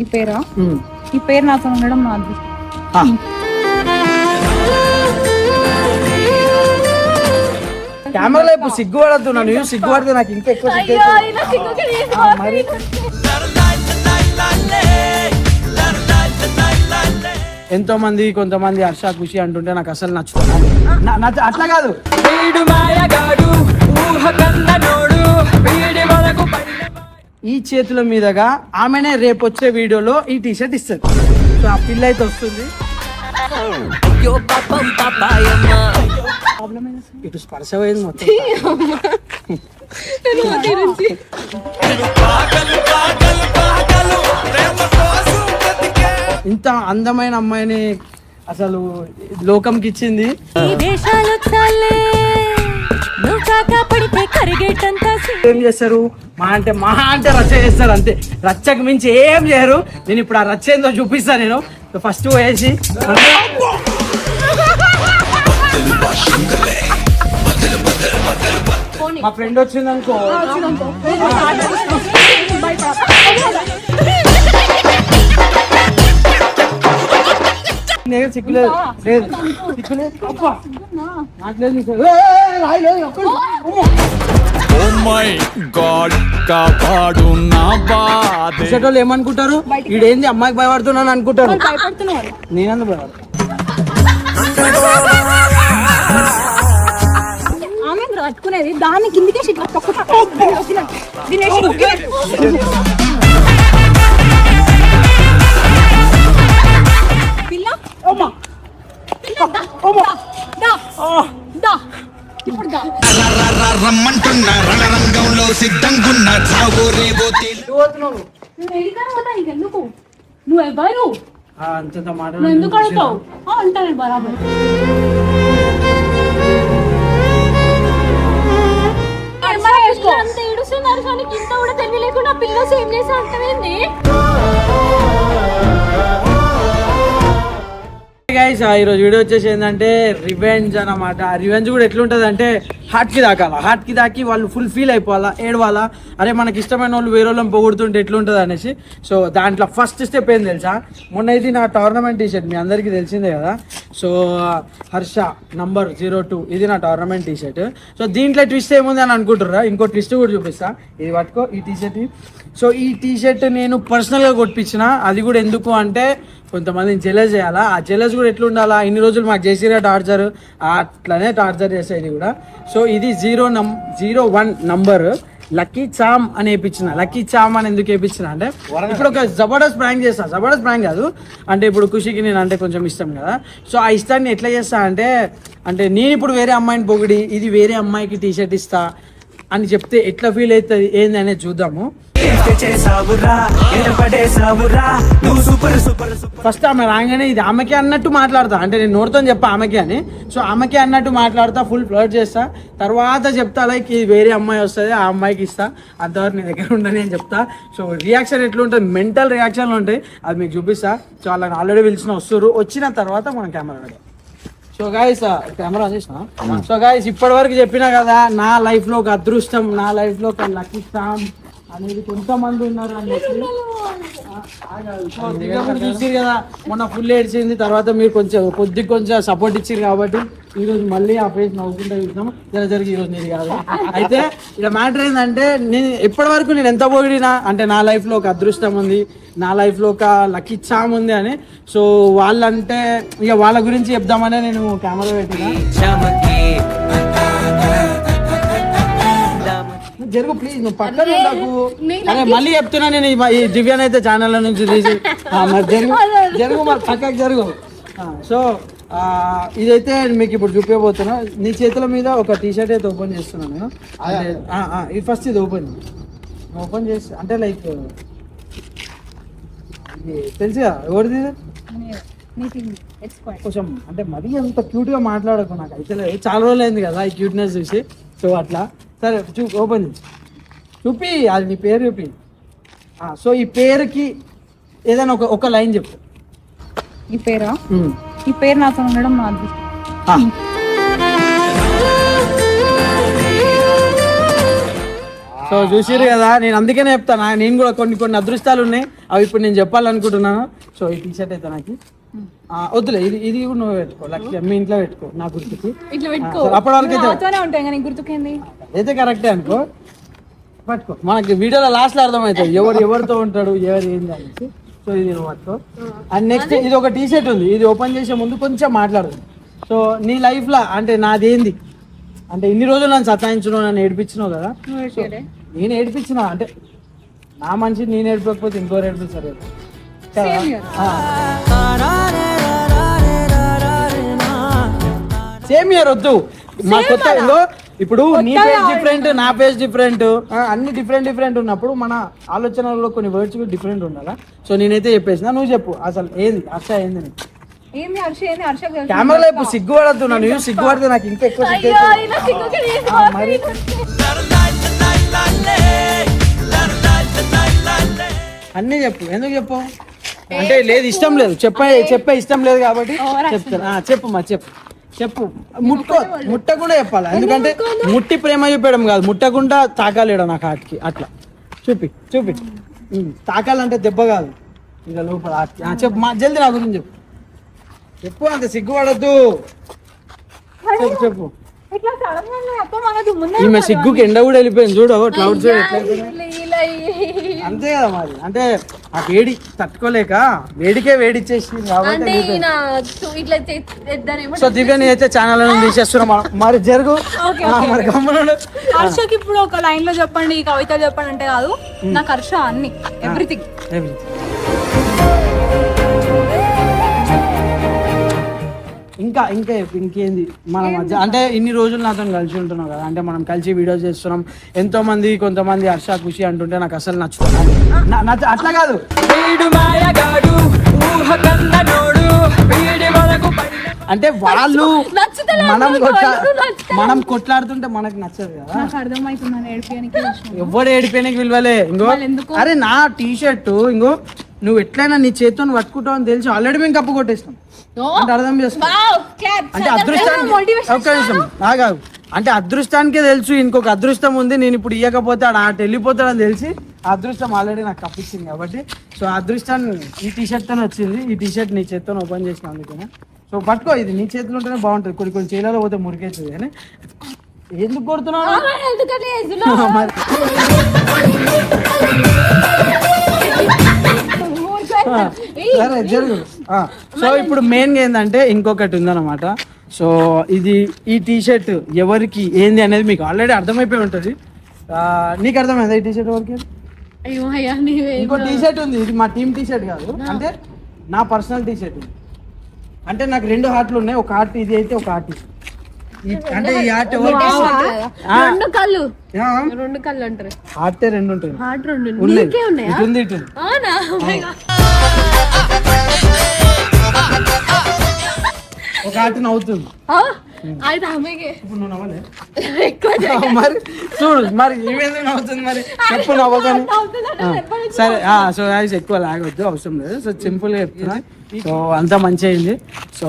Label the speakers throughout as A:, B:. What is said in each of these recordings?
A: ఈ పేరా ఈ పేరు నాతో ఉండడం నా అదృష్టం.
B: కెమెరాలో ఇప్పుడు సిగ్గుపడద్దు, నన్ను సిగ్గుపడితే నాకు ఇంకా ఎక్కువ మరి. ఎంతో మంది కొంతమంది హర్ష ఖుషి అంటుంటే నాకు అసలు నచ్చుతుంది. అట్లా కాదు, ఈ చేతుల మీదుగా ఆమెనే రేపు వచ్చే వీడియోలో ఈ టీషర్ట్ ఇస్తుంది. సో ఆ పిల్ల అయితే వస్తుంది. ఇటు స్పర్శ పోయింది మొత్తం. ఇంత అందమైన అమ్మాయిని అసలు లోకంకి ఇచ్చింది. ఏం చేస్తారు, మహా అంటే రచ్చ చేస్తారు అంతే. రచ్చకు మించి ఏం చేయరు. నేను ఇప్పుడు ఆ రచ్చ ఏందో చూపిస్తాను. నేను ఫస్ట్ వేసి మా ఫ్రెండ్ వచ్చింది అనుకో, సిగ్గులేదు లేదు, సిగ్గులేదు. ఏమనుకుంటారు, ఈడేంది అమ్మాయికి భయపడుతున్నాను అనుకుంటారు. నేనందుకు భయపడతాను.
A: పట్టుకునేది దాన్ని కిందికే నువ్వు ఎవరు ఎందుకు అడుగుతావు అంటాను బరాబర్. అంత ఏడుస్తున్నారు కానీ ఇంత కూడా తెలియలేకుండా పిల్ల సేమ్ చేసా అంటేంది.
B: గైస్ ఈరోజు వీడియో వచ్చేసి ఏంటంటే రివెంజ్ అన్నమాట. రివెంజ్ కూడా ఎట్లుంటుంది అంటే హార్ట్కి దాకాల, హార్ట్కి దాకి వాళ్ళు ఫుల్ ఫీల్ అయిపోవాలా, ఏడవాలా. అరే మనకి ఇష్టమైన వాళ్ళు వేరే వాళ్ళని పొగుడుతుంటే ఎట్లుంటుంది అనేసి. సో దాంట్లో ఫస్ట్ స్టెప్ ఏం తెలుసా, మొన్న ఇది నా టోర్నమెంట్ టీషర్ట్ మీ అందరికీ తెలిసిందే కదా. సో హర్ష నంబర్ 02 ఇది నా టోర్నమెంట్ టీషర్ట్. సో దీంట్లో ట్విస్ట్ ఏముంది అని అనుకుంటుర్రా, ఇంకో ట్విస్ట్ కూడా చూపిస్తా. ఇది పట్టుకో ఈ టీషర్ట్. సో ఈ టీషర్ట్ నేను పర్సనల్గా కొట్టించిన. అది కూడా ఎందుకు అంటే కొంతమందిని జెలస్ చేయాలా. ఆ జెలస్ కూడా ఎట్లుండాలా, ఇన్ని రోజులు మాకు చేసిరా టార్చర్, అట్లనే టార్చర్ చేసేది కూడా. సో ఇది 01 నంబర్ లక్కీ చామ్ అని వేయించిన. లక్కీ చామ్ అని ఎందుకు వేయించిన అంటే ఇప్పుడు ఒక జబర్దస్త్ ప్రాంక్ చేస్తా. జబర్దస్త్ ప్రాంక్ కాదు అంటే ఇప్పుడు ఖుషికి నేను అంటే కొంచెం ఇష్టం కదా. సో ఆ ఇష్టాన్ని ఎట్లా చేస్తా అంటే నేను ఇప్పుడు వేరే అమ్మాయిని పొగిడి ఇది వేరే అమ్మాయికి టీషర్ట్ ఇస్తా అని చెప్తే ఎట్లా ఫీల్ అవుతుంది ఏంది అనేది చూద్దాము. ఫస్ట్ ఆమె రాగానే ఇది ఆమెకే అన్నట్టు మాట్లాడతా, అంటే నేను నోటితో చెప్పా ఆమెకే అని. సో ఆమెకే అన్నట్టు మాట్లాడతా, ఫుల్ ఫ్లర్ట్ చేస్తా. తర్వాత చెప్తా లైక్ ఇది వేరే అమ్మాయి వస్తుంది ఆ అమ్మాయికి ఇస్తా, అంతవరకు నీ దగ్గర ఉండని అని చెప్తా. సో రియాక్షన్ ఎట్లుంటుంది, మెంటల్ రియాక్షన్లు ఉంటాయి, అది మీకు చూపిస్తా. సో వాళ్ళని ఆల్రెడీ వస్తారు, వచ్చిన తర్వాత మనం కెమెరా పెడతాం. సో గాయస్ కెమెరా చేసిన. సో గాయస్ ఇప్పటి వరకు చెప్పినా కదా నా లైఫ్లో ఒక అదృష్టం, నా లైఫ్లో ఒక లక్కీ స్టామ్ అనేది కొంతమంది ఉన్నారు అని చెప్పి చూసారు కదా. మొన్న ఫుల్ ఏడ్చింది, తర్వాత మీరు కొంచెం సపోర్ట్ ఇచ్చారు కాబట్టి ఈరోజు మళ్ళీ ఆ ఫేస్ నవ్వుకుంటూ చూసినాం. జరిగి ఈరోజు నీది కాదు. అయితే ఇక్కడ మ్యాటర్ ఏంటంటే నేను ఎప్పటి వరకు నేను ఎంత పొగిడినా అంటే నా లైఫ్లో ఒక అదృష్టం ఉంది, నా లైఫ్లో ఒక లక్కీ చామ్ ఉంది అని. సో వాళ్ళంటే ఇక వాళ్ళ గురించి చెప్దామనే నేను కెమెరా పెట్టినా. జరుగు ప్లీజ్, నువ్వు పక్కన నాకు. అరే మళ్ళీ చెప్తున్నా నేను ఈ దివ్యాన్ అయితే ఛానల్ నుంచి తీసి మరి జరుగు మరి పక్కకి జరుగు. సో ఇదైతే మీకు ఇప్పుడు చూపించబోతున్నా. నీ చేతుల మీద ఒక టీషర్ట్ అయితే ఓపెన్ చేస్తున్నాను. ఇది ఫస్ట్ ఇది ఓపెన్ చేసి అంటే లైక్ తెలుసుగా ఎవరిది కొంచెం అంటే మరీ అంత క్యూట్గా మాట్లాడకు, నాకు అయితే చాలా రోజులు అయింది కదా ఈ క్యూట్నెస్ చూసి. సో అట్లా సరే ఓపెన్ చూపి, అది నీ పేరు చూపి. సో ఈ పేరుకి ఏదైనా ఒక లైన్ చెప్పు.
A: ఈ పేరా ఈ పేరు నాతో ఉండడం నా అదృష్టం.
B: సో చూసిరు కదా, నేను అందుకనే చెప్తాను, నేను కూడా కొన్ని అదృష్టాలు ఉన్నాయి, అవి ఇప్పుడు నేను చెప్పాలనుకుంటున్నాను. సో ఈ టీషర్ట్ అయితే నాకు వద్దులే, ఇది కూడా నువ్వు పెట్టుకో, లక్ష్య మీ ఇంట్లో పెట్టుకో నా గుర్తుకి. అప్పటి వరకు అయితే కరెక్టే అనుకో, పట్టుకో. మనకి వీడియోలో లాస్ట్ లో అర్థమవుతుంది ఎవరితో ఉంటాడు, ఎవరు ఏంది అనేసి. సో ఇది నువ్వు పట్టుకో. అండ్ నెక్స్ట్ ఇది ఒక టీ షర్ట్ ఉంది, ఇది ఓపెన్ చేసే ముందు కొంచెం మాట్లాడు. సో నీ లైఫ్ లా అంటే నాదేంది అంటే ఇన్ని రోజులు నన్ను సతాయించున్నావు, నన్ను ఏడిపించినావు కదా. నేను ఏడిపించిన అంటే నా మనిషి నేను ఏడిపోకపోతే ఇంకోరు ఏడిపిస్తారు కదా. సేమ్ ఇయర్ వద్దు, మా కొత్త ఇప్పుడు నీ ఫేస్ డిఫరెంట్, నా ఫేస్ డిఫరెంట్, అన్ని డిఫరెంట్ ఉన్నప్పుడు మన ఆలోచనలో కొన్ని వర్డ్స్ కూడా డిఫరెంట్ ఉండాలా. సో నేనైతే చెప్పేసిన, నువ్వు చెప్పు అసలు ఏంది హర్ష ఏంది. కెమెరాలో ఇప్పుడు సిగ్గుపడద్దు, నన్ను సిగ్గుపడితే నాకు ఇంకా ఎక్కువ మరి. అన్నీ చెప్పు, ఎందుకు చెప్పు అంటే లేదు ఇష్టం లేదు, చెప్పే ఇష్టం లేదు కాబట్టి చెప్తాను. చెప్పు ముట్టకుండా చెప్పాలి, ఎందుకంటే ముట్టి ప్రేమ చూపేయడం కాదు, ముట్టకుండా తాకాలేడు నాకు హార్ట్కి. అట్లా చూపి తాకాలంటే దెబ్బ కాదు, ఇక లోపల హార్ట్కి. చెప్పు జల్దీ నా గురించి చెప్పు, అంత సిగ్గుపడద్దు. చెప్పు ఈమె సిగ్గుకి ఎండ కూడా వెళ్ళిపోయింది చూడు, క్లౌడ్స్ అంతే కదా మరి. అంటే ఆ వేడి తట్టుకోలేక వేడికే వేడిచ్చేసింది కాబట్టి. సో దివ్య అయితే ఛానల్ తీసేస్తున్నాం మరి, జరుగు మరి గమ్మున.
A: హర్షకి ఇప్పుడు ఒక లైన్ లో చెప్పండి, కవితలు చెప్పండి అంటే కాదు, నాకు హర్ష అన్ని ఎవ్రీథింగ్. ఇంకేంది మన మధ్య అంటే ఇన్ని రోజులు నాతో కలిసి ఉంటున్నాం కదా, అంటే మనం కలిసి వీడియోస్ చేస్తున్నాం. కొంతమంది హర్ష ఖుషి అంటుంటే నాకు అసలు నచ్చుతుంది. అట్లా కాదు, అంటే వాళ్ళు మనం కొట్లాడుతుంటే మనకు నచ్చదు కదా. ఎవడు ఏడిపోయినకి విలువలే. అరే నా టీ షర్ట్ నువ్వు ఎట్లయినా నీ చేతితో పట్టుకుంటావు అని తెలిసి ఆల్రెడీ మేము కప్పు కొట్టేస్తాం అంటే అర్థం చేసుకో. అంటే అంటే అదృష్టానికే తెలుసు ఇంకొక అదృష్టం ఉంది, నేను ఇప్పుడు ఇవ్వకపోతే ఆట వెళ్ళిపోతాడని తెలిసి ఆ అదృష్టం ఆల్రెడీ నాకు కప్పించింది కాబట్టి. సో ఆ అదృష్టాన్ని ఈ టీ షర్ట్ తోనే వచ్చింది. ఈ టీ షర్ట్ నీ చేతితో ఓపెన్ చేసిన అందుకనే. సో పట్టుకో, ఇది నీ చేతిలో ఉంటేనే బాగుంటుంది, కొన్ని చేతులలో పోతే మురికేస్తుంది. కానీ ఎందుకు కొడుతున్నావు? సరే జరుగు. సో ఇప్పుడు మెయిన్గా ఏంటంటే ఇంకొకటి ఉందన్నమాట. సో ఈ టీ షర్ట్ ఎవరికి ఏంది అనేది మీకు ఆల్రెడీ అర్థమైపోయి ఉంటుంది. నీకు అర్థమైందా ఈ టీ షర్ట్ ఎవరికి? ఇంకో టీ షర్ట్ ఉంది, ఇది మా టీమ్ టీ షర్ట్ కాదు, అంటే నా పర్సనల్ టీ షర్ట్. అంటే నాకు 2 హార్ట్లు ఉన్నాయి, ఒక హార్ట్ ఇది అయితే ఒక హార్ట్ ఇది. అంటే ఈ హార్ట్ ఎవరికి? రెండు కళ్ళు అంటారు,
B: హార్టే 2 ఉంటాయి. ఒక హార్ట్ నవ్వుతుంది. ఇప్పుడు నువ్వు నవ్వలే మరి, చూడు మరి ఇవేందుకు నవ్వుతుంది మరి, చెప్పు నవ్వకని. సరే సో ఎక్కువ లాగొద్దు, అవసరం లేదు. సో సింపుల్ గా చెప్తున్నా. సో అంతా మంచి అయింది. సో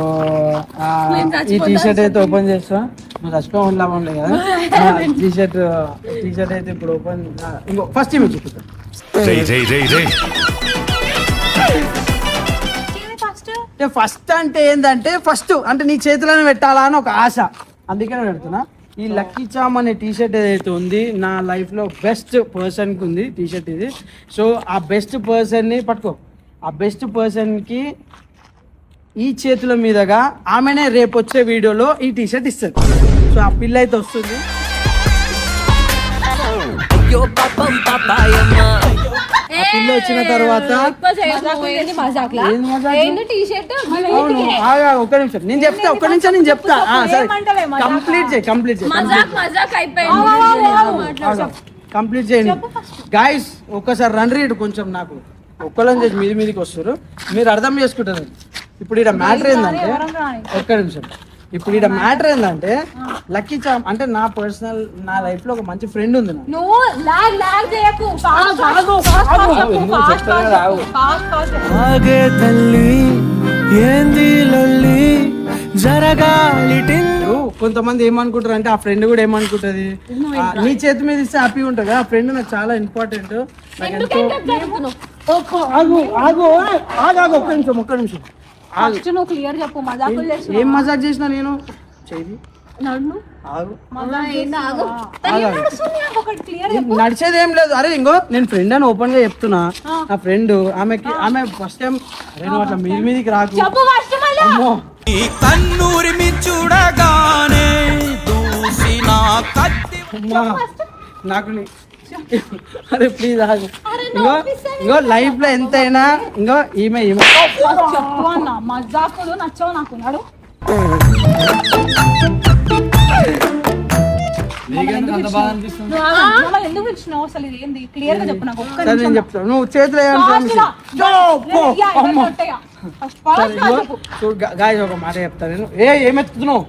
B: ఈ టీ షర్ట్ అయితే ఓపెన్ చేస్తా, నువ్వు చచ్చిపోయి లాభం లేదు కదా. టీ షర్ట్ అయితే ఇప్పుడు ఓపెన్, ఇంకో ఫస్ట్ ఇవి చూపుతా. ఫస్ట్ అంటే ఏంటంటే ఫస్ట్ అంటే నీ చేతిలోనే పెట్టాలా అని ఒక ఆశ, అందుకనే పెడుతున్నా. ఈ లక్కీ చామ్ అనే టీ షర్ట్ ఏదైతే ఉంది నా లైఫ్ లో బెస్ట్ పర్సన్ కి ఉంది టీ షర్ట్ ఇది. సో ఆ బెస్ట్ పర్సన్ ని పట్టుకో, ఆ బెస్ట్ పర్సన్ కి ఈ చేతుల మీదుగా ఆమెనే రేపు వచ్చే వీడియోలో ఈ టీ షర్ట్ ఇస్తుంది. సో ఆ పిల్ల అయితే వస్తుంది. ఆ పిల్ల వచ్చిన తర్వాత ఒక్క నిమిషం నేను చెప్తా. సరే కంప్లీట్ చేయండి గాయస్. ఒక్కసారి రండి ఇటు కొంచెం, నాకు ఒక్కళ్ళని చేసి మీదికి వస్తారు, మీరు అర్థం చేసుకుంటారు. ఇప్పుడు ఇక్కడ మ్యాటర్ ఏంటంటే, ఒక్క నిమిషం, ఇప్పుడు ఇక్కడ మ్యాటర్ ఏంటంటే లక్కీ చామ్ అంటే నా పర్సనల్ నా లైఫ్ లో ఒక మంచి ఫ్రెండ్ ఉంది. కొంతమంది ఏమనుకుంటారు అంటే ఆ ఫ్రెండ్ కూడా ఏమనుకుంటది నీ చేతి మీద ఇస్తే హ్యాపీగా ఉంటుంది ఆ ఫ్రెండ్ నాకు చాలా ఇంపార్టెంట్ నాకు ఎంతో ఆగు ఆగు ఆగు ఆగు ఒక్క నిమిషం
C: ఫస్ట్ నువ్వు క్లియర్ చెప్పు మజాకులు చేస్తున్నావు.
B: ఏం మజాక్ చేసినా నేను చేయి
C: నన్ను
B: ఆగు
C: ఒకటి క్లియర్
B: నడిచేది ఏం లేదు అరే ఇంకో నేను ఫ్రెండ్ అని ఓపెన్ గా చెప్తున్నా నా ఫ్రెండ్ ఆమె ఫస్ట్ టైం అరే నువ్వు అట్లా మీదికి రాకు
C: చెప్పు ఫస్ట్ మళ్ళీ.
B: అమ్మో
D: కన్నూరిమి చూడగానే దూసిన కత్తి
B: అమ్మా, నాకు అరే ప్లీజ్ ఆగు ఇంకో లైఫ్ లో ఎంతైనా ఇంకో ఈమె
C: చెప్పు అన్న మజాకులు నచ్చవు నాకు నాడు ఎందుకు పిలిచినావు అసలు ఇది ఏంది క్లియర్ గా చెప్పు నాకు ఒక్క
B: సరే నేను
C: నిమిషం
B: చెప్తాను నువ్వు చేతిలో గాయ ఒక మాట చెప్తా నేను ఏమెత్తుతున్నావు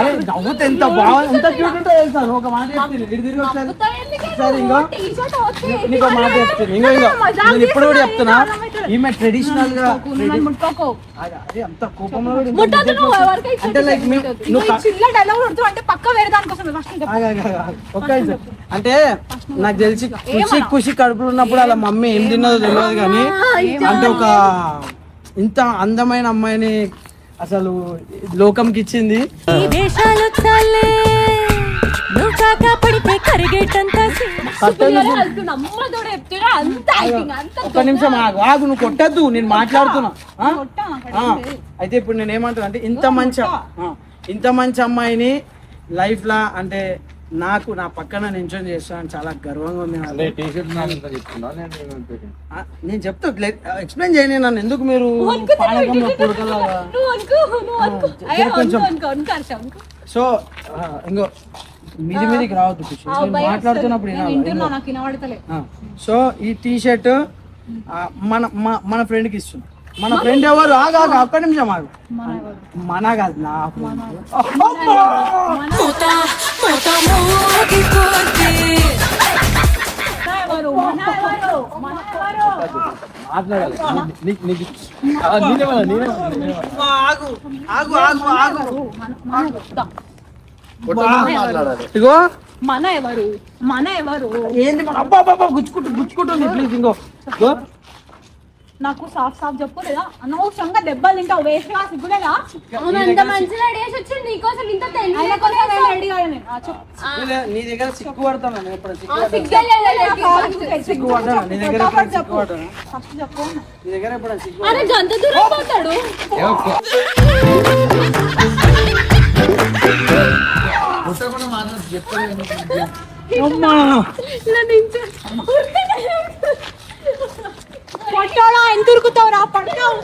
B: అరే నవ్వుతే ఎంత బాగుంది ఎంత క్యూట్ ఉంటుందో తెలుసా నువ్వు ఒక మాట చెప్తాను ఇటు తిరిగి ఒకసారి సరే ఇంకో నీకు ఒక మాట చెప్తాను ఇంకో నేను ఇప్పుడు కూడా చెప్తున్నా ఈమె ట్రెడిషనల్ గా అదే అంత కోపంలో కూడా ఇంత అంటే లైక్ నువ్వు
C: అంటే పక్క వేరే దానికోసం
B: ఒక్క నిమిషం. అంటే నాకు తెలిసి ఖుషి కడుపులో ఉన్నప్పుడు వాళ్ళ మమ్మీ ఏం తిన్నదో తెలియదు కానీ అంటే ఒక ఇంత అందమైన అమ్మాయిని అసలు లోకంకి ఇచ్చింది. ఒక్క నిమిషం ఆగు నువ్వు కొట్టద్దు నేను మాట్లాడుతున్నా అయితే ఇప్పుడు నేను ఏమంటున్నా అంటే ఇంత మంచి అమ్మాయిని లైఫ్ లా అంటే నాకు నా పక్కన నించొని చేస్తాను చాలా గర్వంగా ఉంది నాకు. నేను చెప్తా ఎక్స్ప్లెయిన్ చేయని నన్ను ఎందుకు మీరు పానకంలో పుడకలాగా సో ఇంకో మీదికి రావద్దు ఖుషి. నేను మాట్లాడుతున్నప్పుడు వినాలి. సో ఈ టీ షర్ట్ మన ఫ్రెండ్కి ఇస్తున్నా. మన ఫ్రెండ్ ఎవరు ఆగా ఒక్క నిమిషం ఆగు మన కాదు నా మాట్లాడాలి ఇగో
C: మన ఎవరు
B: ఏంది అబ్బా గుచ్చుకుంటుంది ప్లీజ్ ఇంకో
C: నాకు సాఫ్ చెప్పు లేదా అనవసరంగా దెబ్బలు తింటావు వేస్ట్ గా సిగ్గులేదా
E: అంత మంచిగా రెడీ వచ్చి నీకోసం ఇంత
B: నీ దగ్గర సిగ్గు పడతాను
E: సిగ్గు
B: నీ దగ్గర సిగ్గు పడతాను
C: ఫస్ట్ చెప్పు
B: నీ దగ్గర ఎప్పుడు సిగ్గు
E: అరే గంత దూరం పోతాడు
C: పట్టాడా ఎంత ఉరుకుతావురా పట్టావు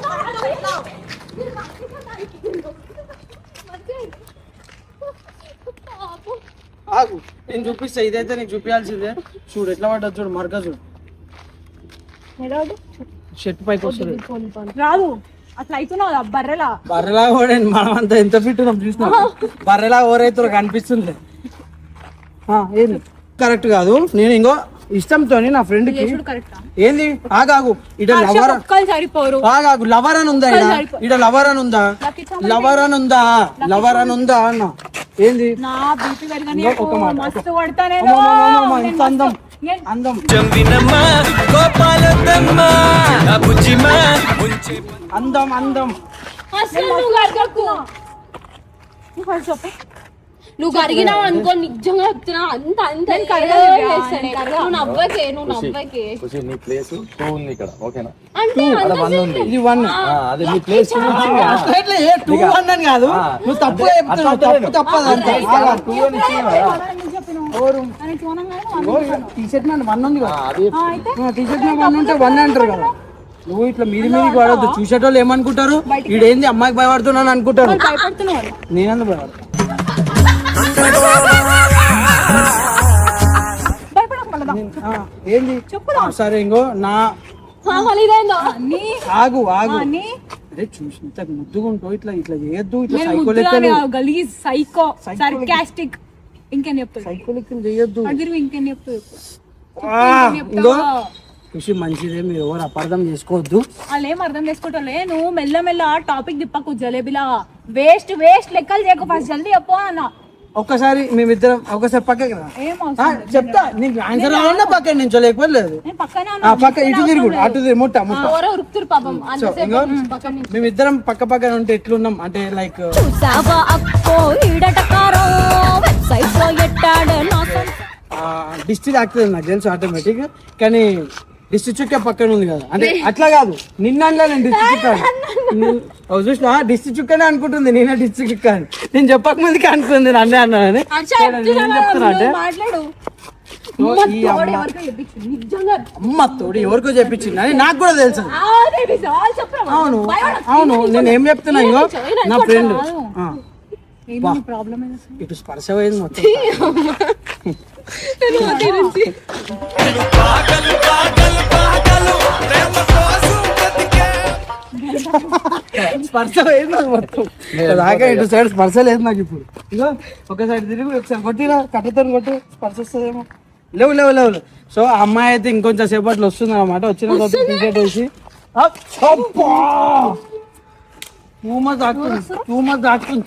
B: ఆగు నేను చూపిస్తా ఇదైతే నీకు చూపించాల్సిందే చూడు ఎట్లా పడ్డా చూడు మరక చూడు షర్ట్ పైకి వస్తుంది
C: రాదు అట్లా అవుతున్నావు
B: బర్రెలా కూడా మనమంతా ఎంత ఫిట్ ఉన్నాం చూసినా బర్రెలా ఓరైతే కనిపిస్తుంది ఏంది కరెక్ట్ కాదు నేను ఇంకో ఇష్టంతో నా ఫ్రెండ్ కి ఏంది ఆగాగు ఇట లవర్ ఆగాగు లవర్ అని ఉందా ఇట లవర్ అని ఉందా అన్న ఏంది ఒక మాట ఇంత అందం అందం
E: నువ్వు కరిగినావు అనుకో నిజంగా చెప్తున్నా అంత అంత నువ్వు నవ్వకే అంటే
B: ఇది వన్ టూ వన్ అని కాదు నువ్వు తప్పు చెప్తున్నావు తప్పదు టీ షర్ట్ వన్ ఉంది కదా టీ షర్ట్ వన్ ఉంటే వన్ అంటారు కదా నువ్వు ఇట్లా మీదికి పడవద్దు చూసేటోళ్ళు ఏమనుకుంటారు ఈడేంది అమ్మాయికి భయపడుతున్నాను అనుకుంటారు నేనందుకు భయపడతా ఏంది సరే ఇంకో నా ఆగు అరే చూసి ఇంత ముద్దుగా ఉంటావు ఇట్లా చేయొద్దు ఇట్లా
C: సైకో సర్కాస్టిక్ ఇంకేం చెప్తావు
B: సైకో లెక్కలు చేయొద్దు
C: ఇంకేం చెప్తావు
B: ఇంకో
A: ఖుషి మంచిదే, మీరు ఎవరు అపార్థం చేసుకోవద్దు.
C: వాళ్ళు ఏం అర్థం చేసుకోవట్లే. నువ్వు మెల్ల టాపిక్ తిప్పకు జలేబీలా. వేస్ట్ లెక్కలు చేయకు, ఫస్ట్ జల్దీ చెప్పు అన్న.
A: ఒక్కసారి మేమిద్దరం ఒకసారి పక్కకి రా.
C: ఏం
A: చెప్తా నీకు ఆన్సర్ రావాలన్నా పక్కన నుంచి లేకపోతే లేదు. పక్క ఇటు తిరుగు అటు తిరుగు ముట్ట
E: ఎవరో ఉరుకుతురు పాపం అంతసేపు పక్కన నుంచి.
A: మేమిద్దరం పక్క పక్కన ఉంటే ఎట్లున్నాం అంటే లైక్ డిస్ట్రిక్ట్ యాక్టర్ నాకు తెలుసు ఆటోమేటిక్, కానీ డిస్ట్రిక్ట్ చుక్క పక్కన ఉంది కదా, అంటే అట్లా కాదు నిన్న నేను డిస్ట్రిక్ట్ చుక్క చూసిన డిస్ట్రిక్ట్ చుక్కనే అనుకుంటుంది, నేనే డిస్ట్రిక్ట్ చుక్క అని. నేను చెప్పక ముందుకే అనుకుంది నన్నే అన్నానని. నేను చెప్తున్నా అంటే అమ్మ తోడు ఎవరికో చెప్పించింది అని నాకు కూడా తెలుసు. అవును అవును నేను ఏం చెప్తున్నా, ఇగో నా ఫ్రెండ్ ఇటు స్పర్శ అయింది మొత్తం. స్పర్శ లేదు నాకు మొత్తం దాకా, ఇటు సైడ్ స్పర్శ లేదు నాకు ఇప్పుడు. ఇగో ఒక సైడ్ తిరిగి ఒకసారి కొట్టినా కట్టతో కొట్టు స్పర్శ వస్తుందేమో. లేవు. సో ఆ అమ్మాయి అయితే ఇంకొంచెం సేపట్లో వస్తుంది అనమాట. వచ్చిన తర్వాత క్రికెట్ వేసి టూ మచ్ దాక్తుంది.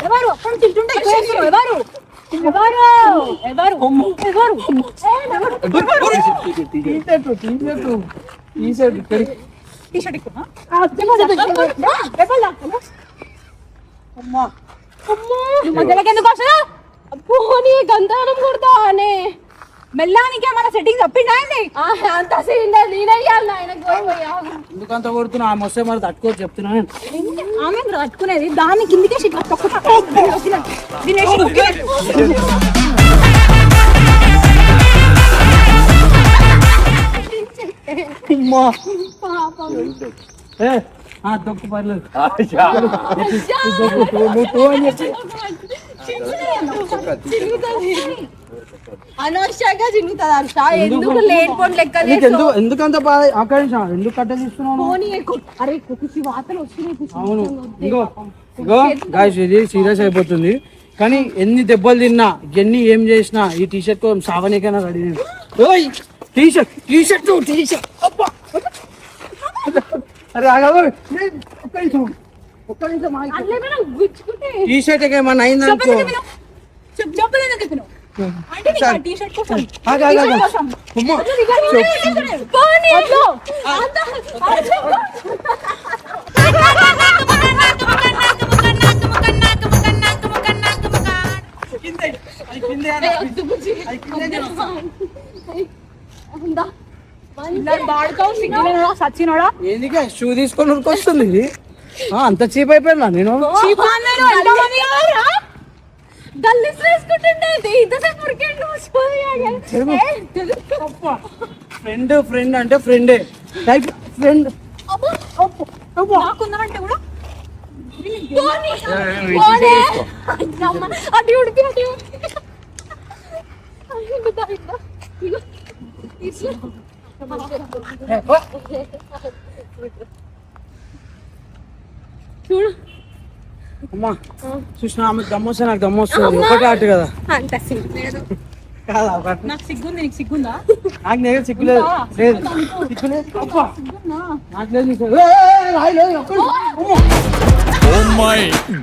C: ఎవరు అప్పుడు తింటుంటే ఎవరు
E: గంధానం కొడతా అనే
C: మెల్లానికే మన సెట్టింగ్ తప్పిందా
E: అంత సీన్ నేనయ్యాలి ఆయనకు పోయా.
A: ఎందుకంత కొడుతున్నా ఆమె వస్తే మరి తట్టుకో చెప్తున్నాను.
C: ఆమె తట్టుకునేది దాన్ని కిందికే
A: దొక్కు పర్లేదు
E: అనవసరంగా చిన్నుతుంది హర్ష. ఎందుకు లేని పోటీ లెక్క
A: ఎందుకంత బాధ అక్కడ ఎందుకు కట్ట తీసుకున్నావు?
E: అరే కుసి వార్తలు వస్తున్నాయి.
A: అవును ఇగో గాయ్స్ ఇది సీరియస్ అయిపోతుంది, కానీ ఎన్ని దెబ్బలు తిన్నా ఎన్ని ఏం చేసినా ఈ టీషర్ట్ కోసం సావనీకైనా రెడీ. టీషర్ట్ అరే ఒక్క నిమిషం టీషర్ట్ ఏమన్నా అయిందనుకో. ఎందుకే షూ తీసుకొని ఉరికొస్తుంది? అంత చీప్ అయిపోయినా నేను. ఫ్రెండ్ అంటే ఫ్రెండే టైప్ ఫ్రెండ్.
E: చూడు
A: అమ్మా చూసిన ఆమె దమ్మొస్తే నాకు దమ్మొస్తుంది. ఒకటి ఆట కదా కాదా?
C: నాకు సిగ్గుంది, నీకు సిగ్గుందా?
A: నాకు నేను సిగ్గులేదు నాకు లేదు.
D: ఓ మై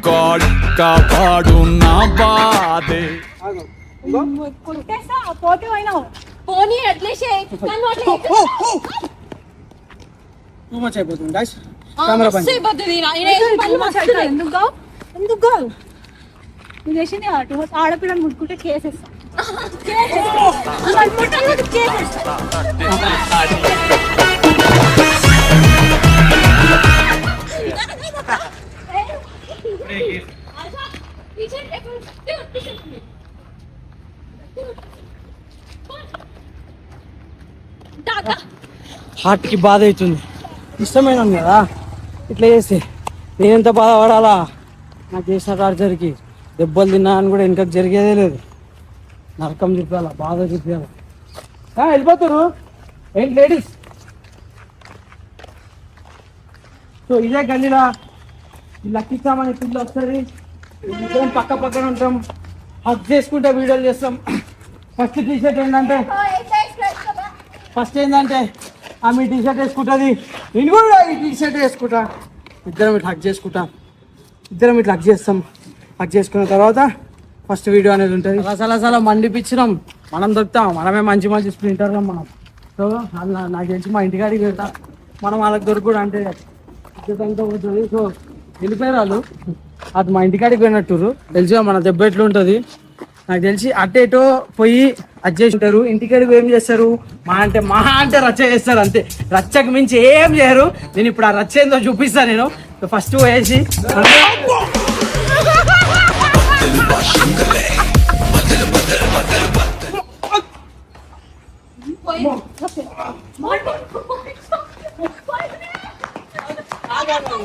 D: గాడ్ కాపాడు నా బాధే.
C: కొట్టేస్తా పోతే అయినావు.
E: పోనీ అట్లేసే
A: టూ మచ్ అయిపోతుంది గాయ్స్. కెమెరా పని
C: ఎందుకు నువ్వు చేసింది ఆడపిల్లని ముట్టుకుంటే కేసేస్తా.
A: హార్ట్ కి బాధ అవుతుంది. ఇష్టమైన కదా ఇట్లా చేస్తే నేనెంత బాధపడాలా? నాకు చేసిన టార్చర్కి దెబ్బలు తిన్నా అని కూడా వెనకకు జరిగేదే లేదు. నరకం చూపించాలా, బాధ చూపించాలా. వెళ్ళిపోతారు ఏంటి లేడీస్? సో ఇదే గల్లీలా లక్కిస్తామని పిల్లలు వస్తుంది.
B: ఇద్దరం పక్క పక్కన ఉంటాం, హక్ చేసుకుంటే వీడియోలు చేస్తాం. ఫస్ట్ టీషర్ట్ ఏంటంటే ఆమె టీషర్ట్ వేసుకుంటుంది, నేను కూడా ఈ టీషర్ట్ వేసుకుంటా. ఇద్దరం ఇట్లా హక్ చేసుకుంటాం, ఇద్దరం ఇట్లా హక్ చేస్తాం. హక్ చేసుకున్న తర్వాత ఫస్ట్ వీడియో అనేది ఉంటుంది. అసలు మండిపించినాం, మనం దొరుకుతాం, మనమే మంచి మంచి స్ప్రింటర్లో మనం. సో అలా నాకు తెలిసి మా ఇంటికాడికి వెళ్తా, మనం వాళ్ళకి దొరకడు అంటే ఇద్దరితో పోతుంది. సో వెళ్ళిపోయారు వాళ్ళు, అది మా ఇంటికాడికి పోయినట్టురు. తెలుసుగా మన దెబ్బ ఎట్లుంటుంది. నాకు తెలిసి అటేటో పోయి అది చేసి ఉంటారు. ఇంటికాడికి ఏం చేస్తారు, మహా అంటే రచ్చ చేస్తారు అంతే, రచ్చకు మించి ఏం చేయరు. నేను ఇప్పుడు ఆ రచ్చ ఏందో చూపిస్తాను. నేను ఫస్ట్ పోయేసి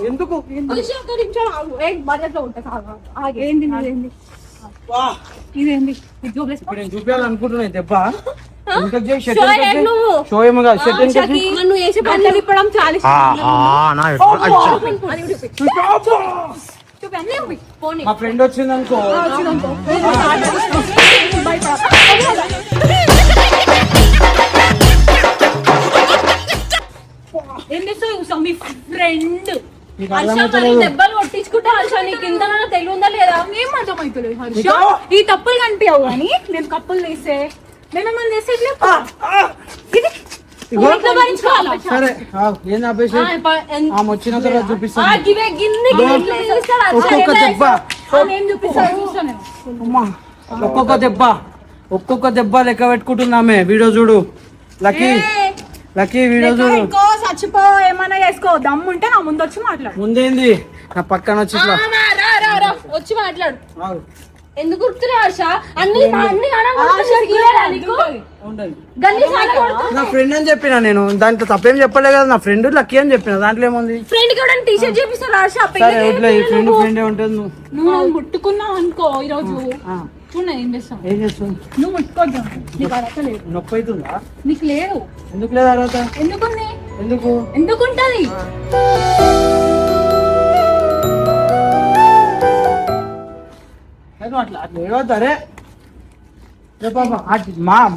B: ఎందుకు
C: ఇదేంది
B: ఇప్పుడు నేను చూపించాలనుకుంటున్నా దెబ్బ. షో ఏమో కాదు, మా ఫ్రెండ్ వచ్చింది అనుకో,
C: మీ ఫ్రెండ్
E: దెబ్బలు కొట్టించుకుంటే హర్ష నీకు ఇంత తెలియదా లేదా?
C: ఏం అర్థమవుతలేదు హర్ష, ఈ తప్పులు కనిపించవు కానీ నేను కప్పులు తీస్తే మేమేమన్నా చేస్తే
B: సరే ఏం ఆపేసి ఆమె వచ్చిన తర్వాత చూపిస్తాను. ఒక్కొక్క దెబ్బ లెక్క పెట్టుకుంటున్నామే. వీడియో చూడు లక్కీ వీడియో చూడు.
C: చచ్చిపో ఏమన్నా చేసుకో, దమ్ము ఉంటే నా ముందు వచ్చి మాట్లాడు.
B: ముందేంది నా పక్కన వచ్చి
E: వచ్చి మాట్లాడు. ఎందుకు
B: నా ఫ్రెండ్ అని చెప్పిన, నేను దాంట్లో తప్పేం చెప్పలే కదా. నా ఫ్రెండ్ లక్కీ అని చెప్పిన, దాంట్లో ఏముంది.
E: ఫ్రెండ్ కూడా టీషర్ట్ చేపిస్తారు హర్ష.
B: ఫ్రెండే ఉంటుంది.
C: నువ్వు ముట్టుకున్నావు అనుకో ఈరోజు ఏం చేస్తావు, నువ్వు ముట్టుకోద్దాం. నీకు అర్హత లేదు.
B: నొప్పి అవుతుందా?
C: నీకు లేదు.
B: ఎందుకు లేదు అర్హత?
C: ఎందుకుంది?
B: ఎందుకుంటది? అట్లా ఏమవుతారే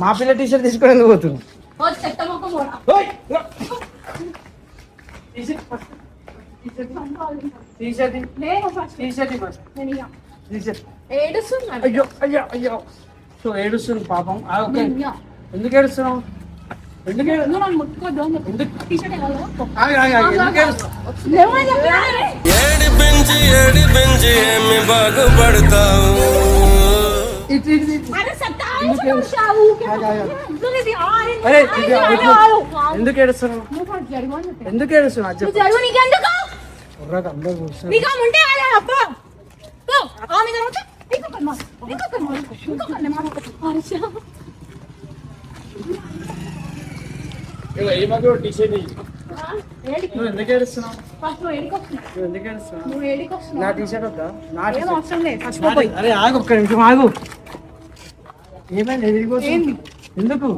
B: మా పిల్ల టీషర్ట్ తీసుకొని ఎందుకు పోతున్నావు? అయ్యో సో ఏడుస్తుంది పాపం. ఎందుకు ఏడుస్తున్నావు?
F: ఏడిపించి ఏమి బాగుపడతావు.
B: ఎందుకు ఏడుస్తున్నావు? ఎందుకు ఏడుస్తున్నావు? ఎందుకు ఏడుస్తున్నావు? నా టీషర్ట్ వద్దా? అరే ఆగు, ఒక్క నిమిషం ఆగు. ఏమైంది? ఎందుకు?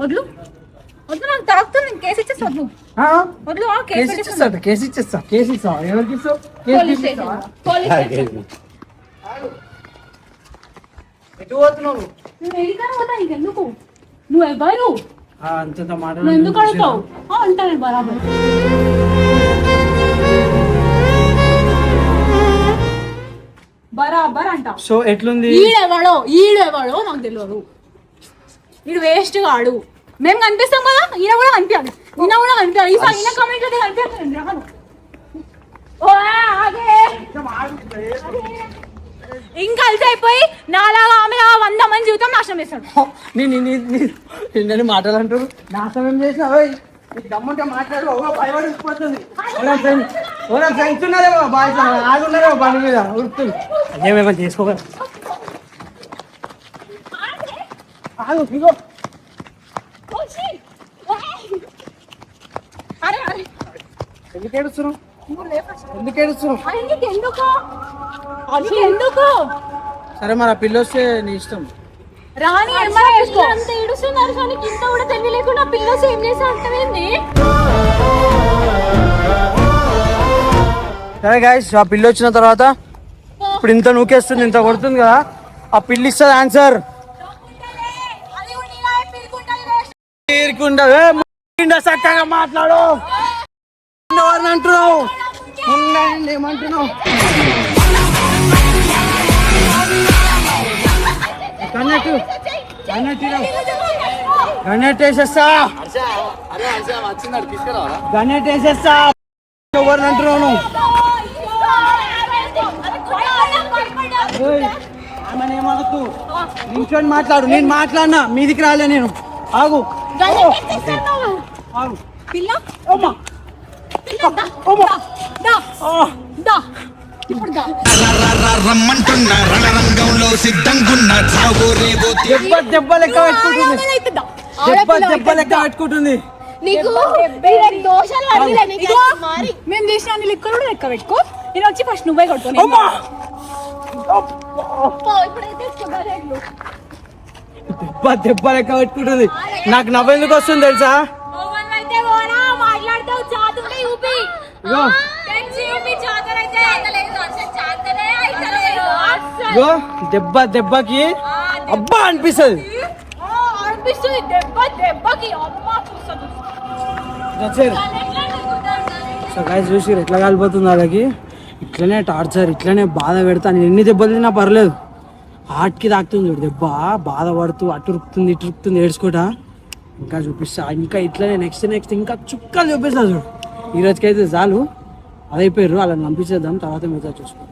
C: నాకు తాకుతుంది. కేసు ఇచ్చేస్తా.
B: కేసు ఇచ్చేస్తా. ఎవరికి ఇస్తావు? ఎటు పోతున్నావు?
C: ఎందుకు? నువ్వు ఎవరు?
B: అంత మాట
C: ఎందుకు అడుగుతావు? అంటాను బరాబర్. బరాబర్ అంట.
B: సో ఎట్లుంది?
C: ఈడెవడో నాకు తెలియదు. ఈడు వేస్ట్ కాడు. మేము కనిపిస్తాం కదా, ఈయన కూడా కనిపించాలి. ఈయన కామెంట్ అయితే కనిపిస్తాను. ఇంకా కలిసి అయిపోయి నాలాగా ఆమె 100 మంది జీవితం నాశనం చేస్తాడు.
B: నేను మాట్లాడంటారు. నాశనం ఏం చేసినా దమ్ముంటే మాట్లాడు. భయపడిపోతుంది. ఫ్రెండ్స్ ఉన్నారేమో, బాయ్స్ ఆగున్నారేమో బండి మీద ఉడుతుంది. అదేమేమో చేసుకోగల. ఆగు ఇగో. ఎందుకు ఏడుస్తున్నావు? సరే మరి ఆ పిల్ల వస్తే నీ ఇష్టం.
C: రాని
E: అంత ఏడుస్తున్నారు కానీ ఇంత కూడా తెలివి లేకుండా పిల్లలు ఏం చేసా అంటేంది.
B: సరే గాయ్స్, ఆ పిల్ల వచ్చిన తర్వాత ఇప్పుడు ఇంత నూకేస్తుంది, ఇంత కొడుతుంది కదా, ఆ పిల్లి ఇస్తుంది ఆన్సర్. చక్కగా మాట్లాడు. ఎవరిని అంటున్నావు? ఉండండి, ఏమంటున్నావు? కన్నట్టు గణెట్ వేసేస్తా, గణెట్ వేసేస్తా. ఎవరిని అంటున్నావు నువ్వు? ఆమెను ఏమనకు, నించొని మాట్లాడు. నేను మాట్లాడినా, మీదికి రాలే నేను. ఆగు ఆగు.
C: పిల్ల
B: అమ్మా
C: ఇప్పుడు దా.
D: రమ్మంటున్నా రణరంగంలో సిద్ధంగున్న చావు రేవో
B: దెబ్బ లెక్క పెట్టుకుంటుంది, దెబ్బ లెక్క పెట్టుకుంటుంది.
E: నీకు దోషాలు అడిగిలే నీకు
C: ఇదిగో,
E: మరి
C: మేము చేసిన అన్ని లెక్కలు కూడా లెక్క పెట్టుకో. నేను వచ్చి ఫస్ట్ నువ్వే కొట్టుకో.
B: అమ్మా
E: ఇప్పుడైతే
B: దెబ్బ లెక్క పెట్టుకుంటుంది. నాకు నవ్వెందుకు వస్తుంది తెలుసా?
C: మాట్లాడతావు చాతుంటే ఊపి
B: ఇగో దెబ్బకి అబ్బా అనిపిస్తుంది.
C: అనిపిస్తుంది దెబ్బకి అమ్మ చూస్తుంది.
B: సో గైస్ చూసి ఎట్లా కాలిపోతుంది వాళ్ళకి. ఇట్లనే టార్చర్, ఇట్లనే బాధ పెడతా. నేను ఎన్ని దెబ్బలు తిన్నా పర్లేదు, హార్ట్కి తాకుతుంది చూడు దెబ్బ. బాధపడుతూ అటురుకుతుంది ఇటురుకుతుంది ఏడ్చుకోట. ఇంకా చూపిస్తా, ఇంకా ఇట్లనే నెక్స్ట్ ఇంకా చుక్కలు చూపిస్తా చూడు. ఈ రోజుకైతే చాలు, అదైపోయారు. అలా పంపించేద్దాం, తర్వాత మిగతా చూసుకో.